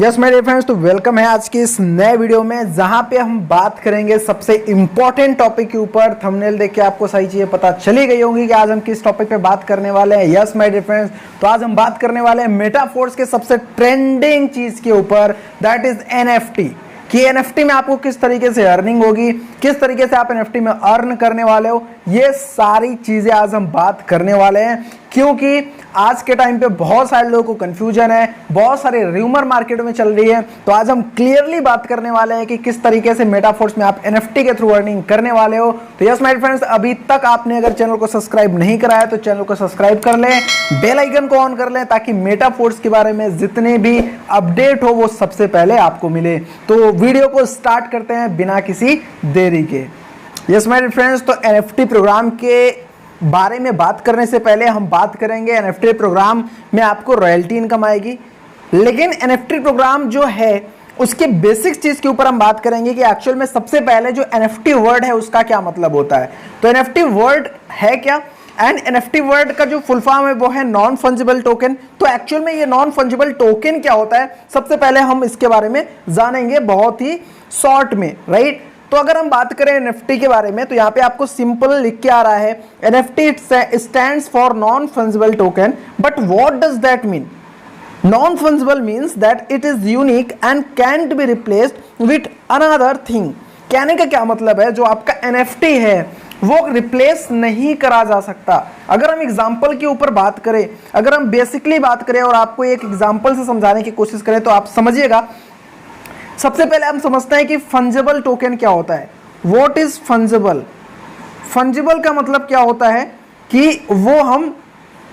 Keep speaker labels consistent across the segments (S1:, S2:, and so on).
S1: Yes my dear friends, तो welcome है आज के इस नए वीडियो में जहां पे हम बात करेंगे सबसे इंपॉर्टेंट टॉपिक के ऊपर। थंबनेल देख के आपको सारी चीजें पता चली गई होंगी कि आज हम किस टॉपिक पे बात करने वाले हैं। यस माय डियर फ्रेंड्स, तो आज हम बात करने वाले हैं मेटाफोर्स के सबसे ट्रेंडिंग चीज के ऊपर, दैट इज एनएफटी। कि एनएफटी में आपको किस तरीके से अर्निंग होगी, किस तरीके से आप एनएफटी में अर्न करने वाले हो, ये सारी चीजें आज हम बात करने वाले हैं। क्योंकि आज के टाइम पे बहुत सारे लोगों को कंफ्यूजन है, बहुत सारे रूमर मार्केट में चल रही है। तो आज हम क्लियरली बात करने वाले हैं कि किस तरीके से मेटाफोर्स में आप एनएफटी के थ्रू अर्निंग करने वाले हो। तो यस माय फ्रेंड्स, अभी तक आपने अगर चैनल को सब्सक्राइब नहीं करा है तो चैनल को सब्सक्राइब कर लें, बेल आइकन को ऑन कर लें ताकि मेटाफोर्स के बारे में जितने भी अपडेट हो वो सबसे पहले आपको मिले। तो वीडियो को स्टार्ट करते हैं बिना किसी देरी के। यस माय फ्रेंड्स, तो एनएफटी प्रोग्राम के बारे में बात करने से पहले हम बात करेंगे एनएफटी प्रोग्राम में आपको रॉयल्टी इनकम आएगी। लेकिन एनएफटी प्रोग्राम जो है उसके बेसिक चीज के ऊपर हम बात करेंगे कि एक्चुअल में सबसे पहले जो एनएफटी वर्ड है उसका क्या मतलब होता है। तो एनएफटी वर्ड है क्या, एंड एनएफटी वर्ड का जो फुल फॉर्म है वो है नॉन फंजिबल टोकन। तो एक्चुअल में ये नॉन फंजिबल टोकन क्या होता है, सबसे पहले हम इसके बारे में जानेंगे बहुत ही शॉर्ट में, राइट। तो अगर हम बात करें एनएफटी के बारे में तो यहाँ पे आपको सिंपल लिख के आ रहा है, NFT stands for non fungible token. But what does that mean? Non fungible means that it is unique and cantt be replaced with another thing. कहने का क्या मतलब है, जो आपका एनएफटी है वो रिप्लेस नहीं करा जा सकता। अगर हम एग्जाम्पल के ऊपर बात करें, अगर हम बेसिकली बात करें और आपको एक एग्जाम्पल से समझाने की कोशिश करें तो आप समझिएगा। सबसे पहले हम समझते हैं कि फंजिबल टोकन क्या होता है। What is fungible? फंजिबल का मतलब क्या होता है कि वो हम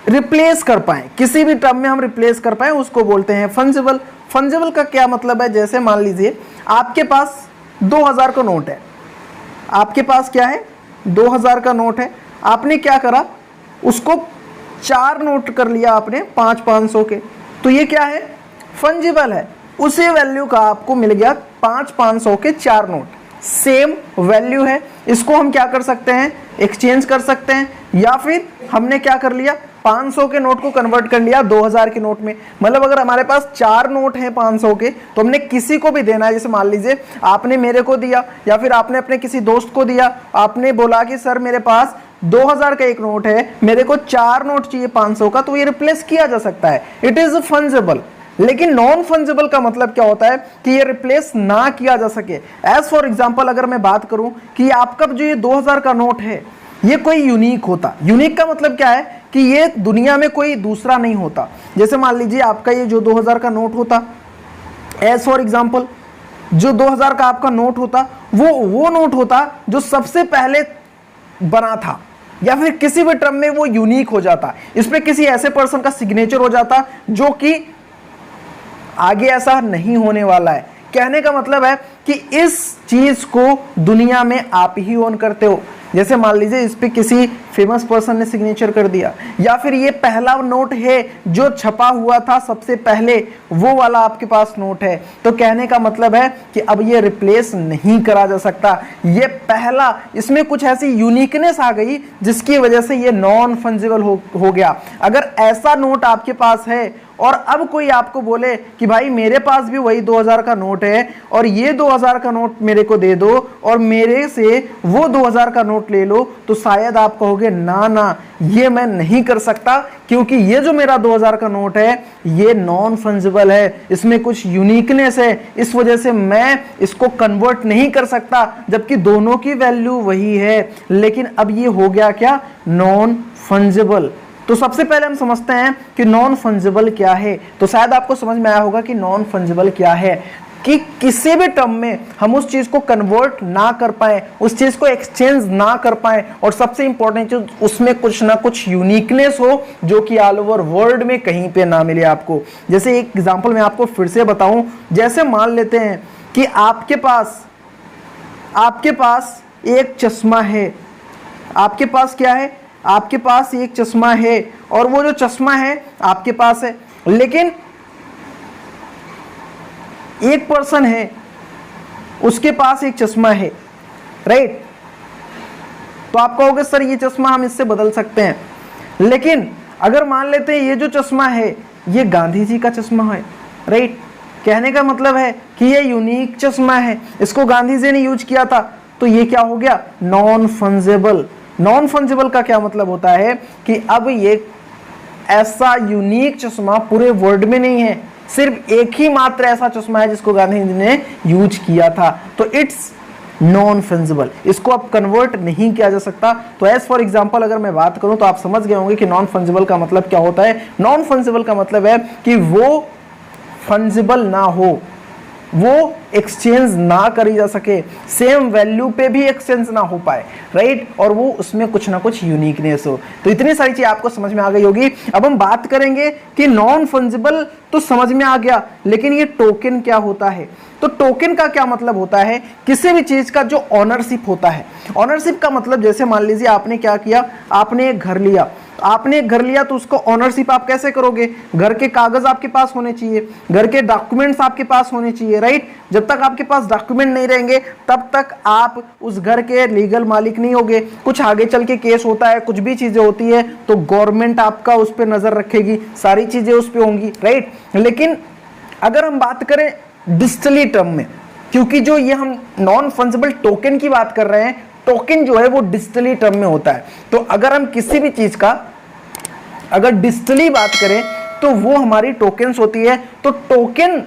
S1: रिप्लेस कर पाए, किसी भी टर्म में हम रिप्लेस कर पाए उसको बोलते हैं फंजिबल। फंजिबल का क्या मतलब है, जैसे मान लीजिए आपके पास 2000 का नोट है, आपके पास क्या है 2000 का नोट है, आपने क्या करा, उसको 4 नोट कर लिया आपने 500 के, तो ये क्या है, फंजिबल है। उसी वैल्यू का आपको मिल गया 500 के 4 नोट, सेम वैल्यू है। इसको हम क्या कर सकते हैं, एक्सचेंज कर सकते हैं, या फिर हमने क्या कर लिया 500 के नोट को कन्वर्ट कर लिया 2000 के नोट में। मतलब अगर हमारे पास 4 नोट हैं 500 के तो हमने किसी को भी देना है, जैसे मान लीजिए आपने मेरे को दिया या फिर आपने अपने किसी दोस्त को दिया, आपने बोला कि सर मेरे पास 2000 का एक नोट है, मेरे को 4 नोट चाहिए 500 का, तो ये रिप्लेस किया जा सकता है, इट इज फंजिबल। लेकिन नॉन फंजिबल का मतलब क्या होता है कि ये रिप्लेस ना किया जा सके। एज फॉर एग्जांपल अगर मैं बात करूं कि आपका जो ये 2000 का नोट है ये कोई यूनिक होता, यूनिक का मतलब क्या है कि ये दुनिया में कोई दूसरा नहीं होता। जैसे मान लीजिए आपका ये जो 2000 का नोट होता, एज फॉर एग्जांपल जो 2000 का आपका नोट होता वो नोट होता जो सबसे पहले बना था, या फिर किसी भी टर्म में वो यूनिक हो जाता, इस पे किसी ऐसे पर्सन का सिग्नेचर हो जाता जो कि आगे ऐसा नहीं होने वाला है। कहने का मतलब है कि इस चीज को दुनिया में आप ही ओन करते हो। जैसे मान लीजिए इस पे किसी फेमस पर्सन ने सिग्नेचर कर दिया, या फिर ये पहला नोट है जो छपा हुआ था सबसे पहले, वो वाला आपके पास नोट है। तो कहने का मतलब है कि अब ये रिप्लेस नहीं करा जा सकता, ये पहला, इसमें कुछ ऐसी यूनिकनेस आ गई जिसकी वजह से ये नॉन फंजिबल हो गया। अगर ऐसा नोट आपके पास है और अब कोई आपको बोले कि भाई मेरे पास भी वही 2000 का नोट है और ये 2000 का नोट मेरे को दे दो और मेरे से वो 2000 का नोट ले लो, तो शायद आप कहोगे ना ना ये मैं नहीं कर सकता, क्योंकि ये जो मेरा 2000 का नोट है ये नॉन फंजिबल है, इसमें कुछ यूनिकनेस है, इस वजह से मैं इसको कन्वर्ट नहीं कर सकता, जबकि दोनों की वैल्यू वही है। लेकिन अब ये हो गया क्या, नॉन फंजिबल। तो सबसे पहले हम समझते हैं कि नॉन फंजिबल क्या है। तो शायद आपको समझ में आया होगा कि नॉन फंजिबल क्या है, कि किसी भी टर्म में हम उस चीज को कन्वर्ट ना कर पाए, उस चीज को एक्सचेंज ना कर पाए, और सबसे इंपॉर्टेंट चीज उसमें कुछ ना कुछ यूनिकनेस हो जो कि ऑल ओवर वर्ल्ड में कहीं पे ना मिले आपको। जैसे एक एग्जांपल मैं आपको फिर से बताऊं, जैसे मान लेते हैं कि आपके पास एक चश्मा है, आपके पास क्या है, आपके पास एक चश्मा है और वो जो चश्मा है आपके पास है, लेकिन एक पर्सन है उसके पास एक चश्मा है, राइट। तो आप कहोगे सर ये चश्मा हम इससे बदल सकते हैं, लेकिन अगर मान लेते हैं ये जो चश्मा है ये गांधी जी का चश्मा है, राइट। कहने का मतलब है कि ये यूनिक चश्मा है, इसको गांधी जी ने यूज किया था, तो ये क्या हो गया, नॉन फंजेबल। नॉन फंजेबल का क्या मतलब होता है कि अब ये ऐसा यूनिक चश्मा पूरे वर्ल्ड में नहीं है, सिर्फ एक ही मात्र ऐसा चश्मा है जिसको गांधी जी ने यूज किया था, तो इट्स नॉन फंजेबल, इसको अब कन्वर्ट नहीं किया जा सकता। तो एज फॉर एग्जांपल अगर मैं बात करूं तो आप समझ गए होंगे कि नॉन फंजेबल का मतलब क्या होता है। नॉन फंजेबल का मतलब है कि वो फंजेबल ना हो, वो एक्सचेंज ना करी जा सके, सेम वैल्यू पे भी एक्सचेंज ना हो पाए, राइट, और वो उसमें कुछ ना कुछ यूनिकनेस हो। तो इतनी सारी चीज आपको समझ में आ गई होगी। अब हम बात करेंगे कि नॉन फंजिबल तो समझ में आ गया, लेकिन ये टोकन क्या होता है। तो टोकन का क्या मतलब होता है, किसी भी चीज का जो ऑनरशिप होता है। ऑनरशिप का मतलब जैसे मान लीजिए आपने क्या किया, आपने एक घर लिया, आपने एक घर लिया तो उसको ऑनरशिप आप कैसे करोगे, घर के कागज आपके पास होने चाहिए, घर के डॉक्यूमेंट्स आपके पास होने चाहिए, राइट। जब तक आपके पास डॉक्यूमेंट नहीं रहेंगे तब तक आप उस घर के लीगल मालिक नहीं होगे। कुछ आगे चल के केस होता है, कुछ भी चीजें होती है तो गवर्नमेंट आपका उस पर नजर रखेगी, सारी चीजें उस पर होंगी, राइट। लेकिन अगर हम बात करें डिजिटली टर्म में, क्योंकि जो ये हम नॉन फंजिबल टोकन की बात कर रहे हैं, टोकन जो है वो डिजिटली टर्म में होता है। तो अगर हम किसी भी चीज का अगर डिजिटली बात करें तो वो हमारी टोकन्स होती है। तो टोकन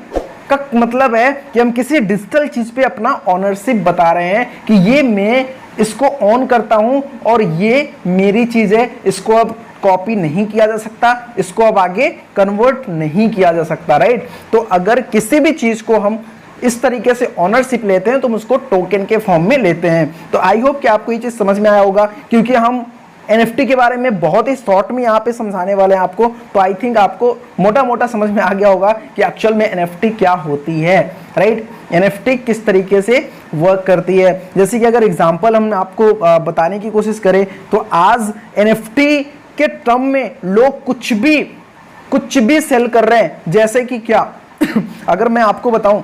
S1: का मतलब है कि हम किसी डिजिटल चीज पे अपना ऑनरशिप बता रहे हैं कि ये मैं इसको ऑन करता हूं और ये मेरी चीज है, इसको अब कॉपी नहीं किया जा सकता, इसको अब आगे कन्वर्ट नहीं किया जा सकता, राइट। तो अगर किसी भी चीज को हम इस तरीके से ऑनरशिप लेते हैं तो हम उसको टोकन के फॉर्म में लेते हैं। तो आई होप कि आपको ये चीज समझ में आया होगा, क्योंकि हम NFT के बारे में बहुत ही शॉर्ट में यहाँ पे समझाने वाले हैं आपको। तो आई थिंक आपको मोटा मोटा समझ में आ गया होगा कि एक्चुअल में NFT क्या होती है, राइट। NFT किस तरीके से वर्क करती है। जैसे कि अगर एग्जांपल हम आपको बताने की कोशिश करें तो आज NFT के टर्म में लोग कुछ भी सेल कर रहे हैं। जैसे कि क्या अगर मैं आपको बताऊं,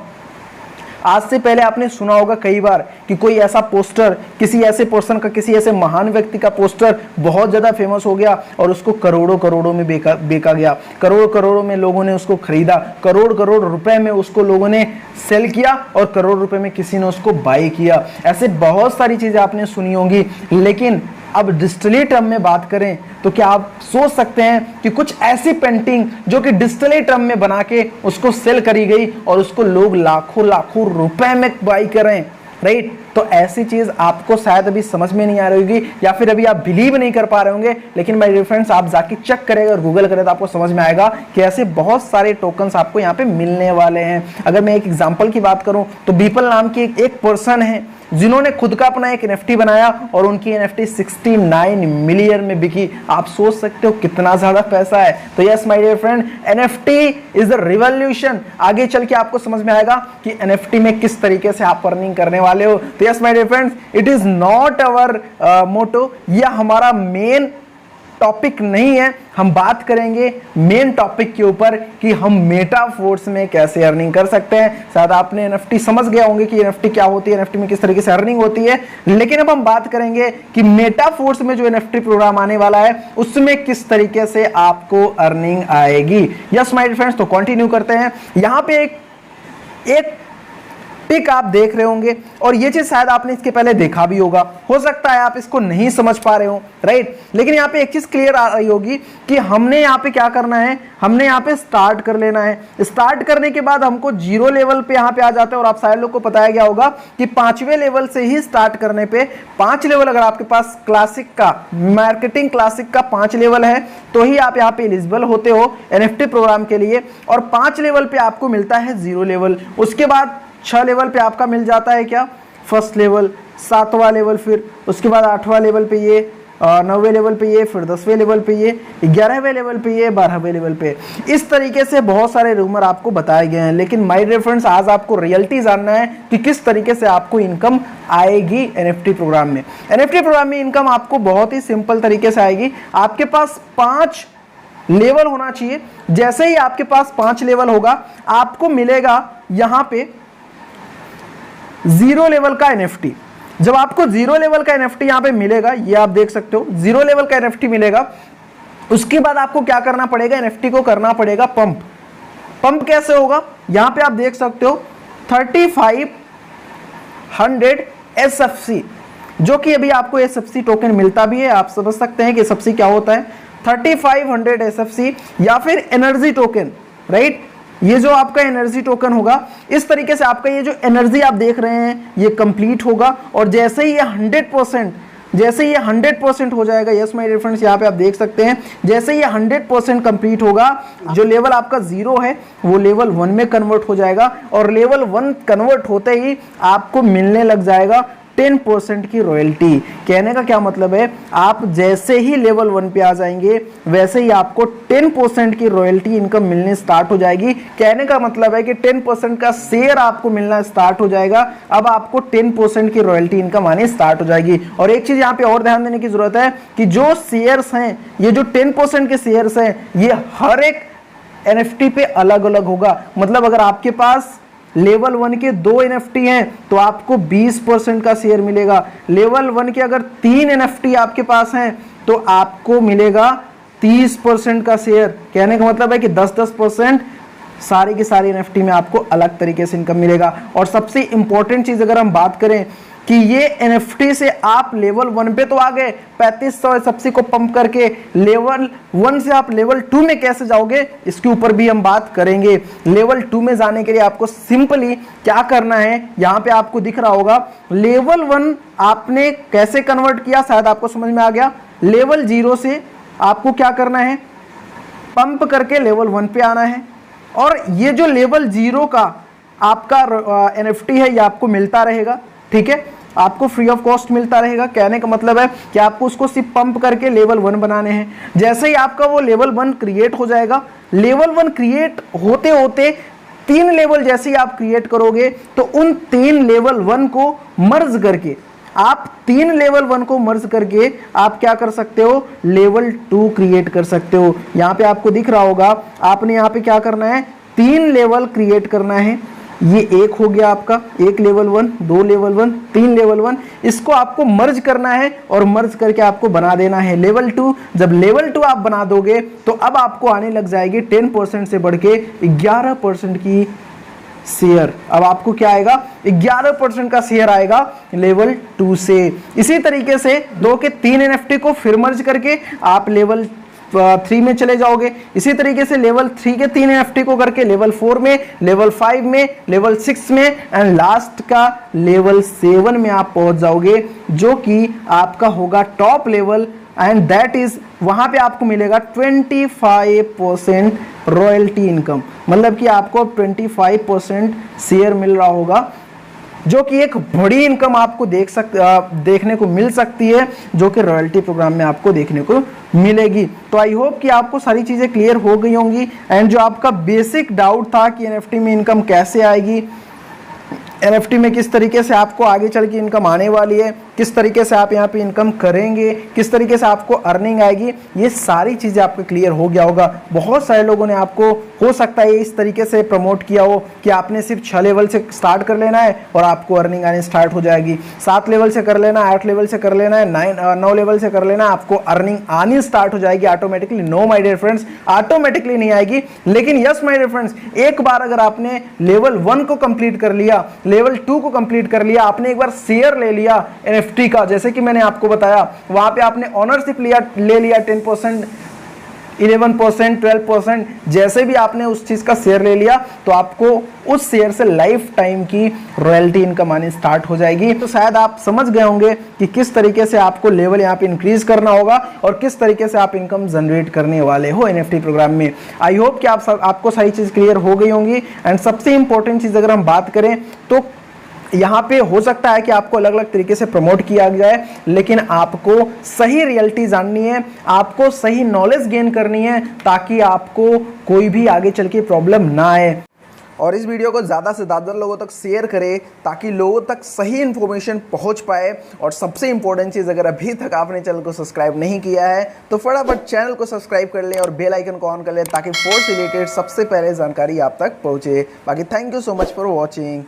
S1: आज से पहले आपने सुना होगा कई बार कि कोई ऐसा पोस्टर, किसी ऐसे पर्सन का, किसी ऐसे महान व्यक्ति का पोस्टर बहुत ज्यादा फेमस हो गया और उसको करोड़ों करोड़ों में बेचा गया, करोड़ करोड़ों में लोगों ने उसको खरीदा, करोड़ करोड़ रुपए में उसको लोगों ने सेल किया और करोड़ रुपए में किसी ने उसको बाय किया। ऐसे बहुत सारी चीजें आपने सुनी होंगी। लेकिन अब डिजिटली टर्म में बात करें तो क्या आप सोच सकते हैं कि कुछ ऐसी पेंटिंग जो कि डिजिटली टर्म में बना के उसको सेल करी गई और उसको लोग लाखों लाखों रुपए में बाई कर रहे हैं, राइट। तो ऐसी चीज आपको शायद अभी समझ में नहीं आ रही होगी या फिर अभी आप बिलीव नहीं कर पा रहे होंगे। लेकिन माय डियर फ्रेंड्स, आप जाके चेक करेंगे और गूगल करें तो आपको समझ में आएगा कि ऐसे बहुत सारे टोकन्स आपको यहाँ पे मिलने वाले हैं। अगर मैं एक एग्जांपल की बात करूं तो बीपल नाम की एक पर्सन है जिन्होंने खुद का अपना एक NFT बनाया और उनकी NFT 69 मिलियन में बिकी। आप सोच सकते हो कितना ज्यादा पैसा है। तो yes my dear friend, NFT is the revolution. आगे चल के आपको समझ में आएगा कि NFT में किस तरीके से आप अर्निंग करने वाले हो। तो yes my dear friends, it is not our motto, यह हमारा मेन टॉपिक नहीं है। हम बात करेंगे मेन टॉपिक के ऊपर कि हम मेटाफोर्स में कैसे अर्निंग कर सकते हैं। शायद आपने NFT समझ गए होंगे कि NFT क्या होती है, NFT में किस तरीके से अर्निंग होती है। लेकिन अब हम बात करेंगे कि मेटाफोर्स में जो NFT प्रोग्राम आने वाला है उसमें किस तरीके से आपको अर्निंग आएगी। यस माय डियर फ्रेंड्स, तो कंटिन्यू करते हैं। यहाँ पे एक पिक आप देख रहे होंगे और ये चीज शायद आपने इसके पहले देखा भी होगा, हो सकता है आप इसको नहीं समझ पा रहे हो, राइट। लेकिन यहाँ पे एक चीज क्लियर आ रही होगी कि हमने यहाँ पे क्या करना है, हमने यहाँ पे स्टार्ट कर लेना है। स्टार्ट करने के बाद हमको 0 लेवल पे यहाँ पे आ जाते हैं और आप सारे लोग को बताया गया होगा कि 5वें लेवल से ही स्टार्ट करने पे 5 लेवल, अगर आपके पास क्लासिक का, मार्केटिंग क्लासिक का 5 लेवल है तो ही आप यहाँ पे एलिजिबल होते हो NFT प्रोग्राम के लिए। और 5 लेवल पे आपको मिलता है 0 लेवल। उसके बाद 6 लेवल पे आपका मिल जाता है क्या, फर्स्ट लेवल, 7वां लेवल, फिर उसके बाद 8वां लेवल पे ये, 9वें लेवल पे ये, फिर 10वें लेवल पे ये, 11वें लेवल पे ये, 12वें लेवल पे। इस तरीके से बहुत सारे रूमर आपको बताए गए हैं। लेकिन माय डियर फ्रेंड्स, आज आपको रियलिटी जानना है कि किस तरीके से आपको इनकम आएगी NFT प्रोग्राम में। NFT प्रोग्राम में इनकम आपको बहुत ही सिंपल तरीके से आएगी। आपके पास 5 लेवल होना चाहिए। जैसे ही आपके पास 5 लेवल होगा आपको मिलेगा यहाँ पे 0 लेवल का NFT। जब आपको 0 लेवल का NFT यहां पे मिलेगा, ये आप देख सकते हो 0 लेवल का NFT मिलेगा, उसके बाद आपको क्या करना पड़ेगा, NFT को करना पड़ेगा पंप। पंप कैसे होगा, यहाँ पे आप देख सकते हो 3500 SFC, जो कि अभी आपको SFC टोकन मिलता भी है। आप समझ सकते हैं कि SFC क्या होता है, 3500 SFC या फिर एनर्जी टोकन, राइट। ये जो आपका एनर्जी टोकन होगा, इस तरीके से आपका ये जो एनर्जी आप देख रहे हैं ये कंप्लीट होगा, और जैसे ही ये 100% हो जाएगा, यस माय डियर फ्रेंड्स, यहाँ पे आप देख सकते हैं जैसे ये 100% कंप्लीट होगा, जो लेवल आपका 0 है वो लेवल 1 में कन्वर्ट हो जाएगा, और लेवल 1 कन्वर्ट होते ही आपको मिलने लग जाएगा 10% की रॉयल्टी। कहने का क्या मतलब है, आप जैसे ही लेवल 1 पे आ जाएंगे वैसे ही आपको 10% की रॉयल्टी इनकम मिलने स्टार्ट हो जाएगी। कहने का मतलब है कि 10% का शेयर आपको मिलना स्टार्ट हो जाएगा। अब आपको 10% की रॉयल्टी इनकम आनी स्टार्ट हो जाएगी। और एक चीज यहाँ पे और ध्यान देने की जरूरत है कि जो शेयर्स हैं, ये जो 10% के शेयर्स हैं, ये हर एक NFT पे अलग अलग होगा। मतलब अगर आपके पास लेवल 1 के 2 NFT हैं तो आपको 20% का शेयर मिलेगा। लेवल 1 के अगर 3 NFT आपके पास हैं तो आपको मिलेगा 30% का शेयर। कहने का मतलब है कि 10-10% सारी की सारी NFT में आपको अलग तरीके से इनकम मिलेगा। और सबसे इंपॉर्टेंट चीज अगर हम बात करें कि ये NFT से आप लेवल 1 पे तो आ गए, 3500 SFC को पंप करके लेवल 1 से आप लेवल 2 में कैसे जाओगे, इसके ऊपर भी हम बात करेंगे। लेवल 2 में जाने के लिए आपको सिंपली क्या करना है, यहाँ पे आपको दिख रहा होगा लेवल 1 आपने कैसे कन्वर्ट किया, शायद आपको समझ में आ गया। लेवल 0 से आपको क्या करना है, पंप करके लेवल 1 पे आना है, और ये जो लेवल 0 का आपका NFT है ये आपको मिलता रहेगा, ठीक है, आपको फ्री ऑफ कॉस्ट मिलता रहेगा। कहने का मतलब है कि आपको उसको सिर्फ पंप करके लेवल 1 बनाने हैं। जैसे ही आपका वो लेवल 1 क्रिएट हो जाएगा, लेवल 1 क्रिएट होते होते 3 लेवल जैसे ही आप क्रिएट करोगे तो उन 3 लेवल 1 को मर्ज करके आप 3 लेवल 1 को मर्ज करके आप क्या कर सकते हो, लेवल 2 क्रिएट कर सकते हो। यहाँ पे आपको दिख रहा होगा, आपने यहाँ पे क्या करना है, 3 लेवल क्रिएट करना है। ये एक हो गया आपका, एक लेवल 1, 2 लेवल 1, 3 लेवल 1, इसको आपको मर्ज करना है और मर्ज करके आपको बना देना है लेवल 2। जब लेवल 2 आप बना दोगे तो अब आपको आने लग जाएगी 10% से बढ़ के 11% की शेयर। अब आपको क्या आएगा, 11% का शेयर आएगा लेवल 2 से। इसी तरीके से 2 के 3 NFT को फिर मर्ज करके आप लेवल 3 में चले जाओगे। इसी तरीके से लेवल 3 के 3 NFT को करके लेवल 4 में, लेवल 5 में, लेवल 6 में एंड लास्ट का लेवल 7 में आप पहुंच जाओगे, जो कि आपका होगा top level, and that is वहां पे आपको मिलेगा 25% रॉयल्टी इनकम। मतलब कि आपको 25% शेयर मिल रहा होगा, जो कि एक बड़ी इनकम आपको देखने को मिल सकती है, जो कि रॉयल्टी प्रोग्राम में आपको देखने को मिलेगी। तो आई होप कि आपको सारी चीज़ें क्लियर हो गई होंगी। एंड जो आपका बेसिक डाउट था कि NFT में इनकम कैसे आएगी, NFT में किस तरीके से आपको आगे चल के इनकम आने वाली है, किस तरीके से आप यहाँ पे इनकम करेंगे, किस तरीके से आपको अर्निंग आएगी, ये सारी चीज़ें आपको क्लियर हो गया होगा। बहुत सारे लोगों ने आपको हो सकता है इस तरीके से प्रमोट किया हो कि आपने सिर्फ 6 लेवल से स्टार्ट कर लेना है और आपको अर्निंग आनी स्टार्ट हो जाएगी, 7 लेवल से कर लेना, 8 लेवल से कर लेना है, 9 लेवल से कर लेना, आपको अर्निंग आनी स्टार्ट हो जाएगी automatically. No my dear friends, automatically नहीं आएगी। लेकिन यस माय डियर फ्रेंड्स, एक बार अगर आपने लेवल 1 को कंप्लीट कर लिया, लेवल 2 को कंप्लीट कर लिया, आपने एक बार शेयर ले लिया NFT का, जैसे कि मैंने आपको बताया, वहां पे आपने ओनरशिप ले लिया 10%, 11%, 12%, जैसे भी आपने उस चीज का शेयर ले लिया तो आपको उस शेयर से लाइफ टाइम की रॉयल्टी इनकम आनी स्टार्ट हो जाएगी। तो शायद आप समझ गए होंगे कि किस तरीके से आपको लेवल यहाँ पे इंक्रीज करना होगा और किस तरीके से आप इनकम जनरेट करने वाले हो NFT प्रोग्राम में। आई होप कि आपको सारी चीज क्लियर हो गई होंगी। एंड सबसे इंपॉर्टेंट चीज अगर हम बात करें तो यहाँ पे हो सकता है कि आपको अलग अलग तरीके से प्रमोट किया जाए, लेकिन आपको सही रियलिटी जाननी है, आपको सही नॉलेज गेन करनी है, ताकि आपको कोई भी आगे चल के प्रॉब्लम ना आए। और इस वीडियो को ज़्यादा से ज़्यादा लोगों तक शेयर करें ताकि लोगों तक सही इन्फॉर्मेशन पहुंच पाए। और सबसे इंपॉर्टेंट चीज़, अगर अभी तक आपने चैनल को सब्सक्राइब नहीं किया है तो फटाफट चैनल को सब्सक्राइब कर लें और बेल आइकन को ऑन कर लें ताकि फोर्स रिलेटेड सबसे पहले जानकारी आप तक पहुंचे। बाकी thank you so much for watching.